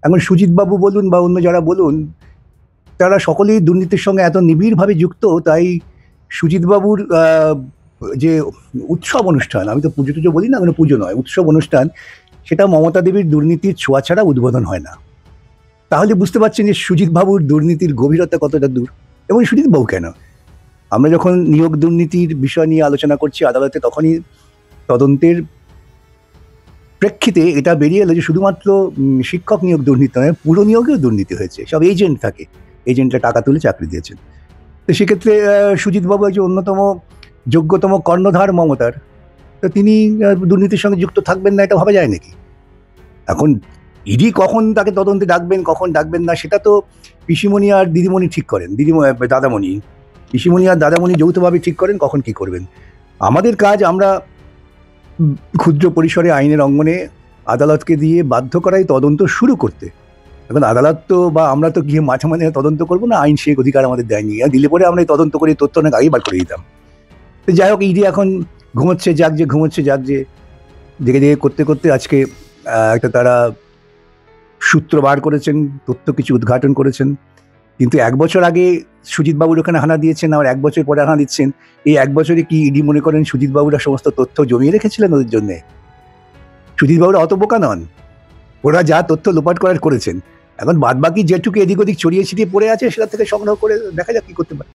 এখন সুজিতবাবু বলুন বা অন্য যারা বলুন, তারা সকলেই দুর্নীতির সঙ্গে এত নিবিড়ভাবে যুক্ত, তাই সুজিতবাবুর যে উৎসব অনুষ্ঠান, আমি তো পুজো টুজো বলি না, মানে পুজো নয়, উৎসব অনুষ্ঠান, সেটা মমতা দেবীর দুর্নীতির ছোঁয়া ছাড়া উদ্বোধন হয় না। তাহলে বুঝতে পারছেন যে সুজিতবাবুর দুর্নীতির গভীরতা কতটা দূর। এবং সুজিতবাবু কেন, আমরা যখন নিয়োগ দুর্নীতির বিষয় নিয়ে আলোচনা করছি আদালতে, তখনই তদন্তের প্রেক্ষিতে এটা বেরিয়ে এলো যে শুধুমাত্র শিক্ষক নিয়োগ দুর্নীতি নয়, পুরো নিয়োগেও দুর্নীতি হয়েছে। সব এজেন্ট থাকে, এজেন্টরা টাকা তুলে চাকরি দিয়েছেন। তো সেক্ষেত্রে সুজিতবাবু যে অন্যতম যোগ্যতম কর্ণধার মমতার, তো তিনি দুর্নীতির সঙ্গে যুক্ত থাকবেন না এটা ভাবা যায় নাকি? এখন ইডি কখন তাকে তদন্তে ডাকবেন, কখন ডাকবেন না, সেটা তো পিসিমণি আর দিদিমণি ঠিক করেন, দাদামণি, পিসিমণি আর দাদামণি যৌথভাবে ঠিক করেন কখন কি করবেন। আমাদের কাজ, আমরা ক্ষুদ্র পরিসরে আইনের অঙ্গনে আদালতকে দিয়ে বাধ্য করাই তদন্ত শুরু করতে। এখন আদালত তো বা আমরা তো গিয়ে মাঝে মাঝে তদন্ত করবো না, আইন সেই অধিকার আমাদের দেয়নি। দিলে পরে আমরা তদন্ত করে তথ্য অনেক আগেই বার করে দিতাম। তো যাই হোক, ইডি এখন ঘুমোচ্ছে জাগছে, ঘুমোচ্ছে জাগছে, জেগে জেগে করতে করতে আজকে একটা তারা সূত্র বার করেছেন, তথ্য কিছু উদ্ঘাটন করেছেন। কিন্তু 1 বছর আগে সুজিতবাবুর ওখানে হানা দিয়েছেন, আবার 1 বছর পরে হানা দিচ্ছেন। এই 1 বছরে কি ইডি মনে করেন সুজিতবাবুরা সমস্ত তথ্য জমিয়ে রেখেছিলেন ওদের জন্যে? সুজিতবাবুরা অত বোকা নন, ওরা যা তথ্য লোপাট করার করেছেন। এখন বাদ বাকি যেটুকু এদিক ওদিক ছড়িয়ে ছিটিয়ে পড়ে আছে, সেটা থেকে সংগ্রহ করে দেখা যাক কি করতে পারে।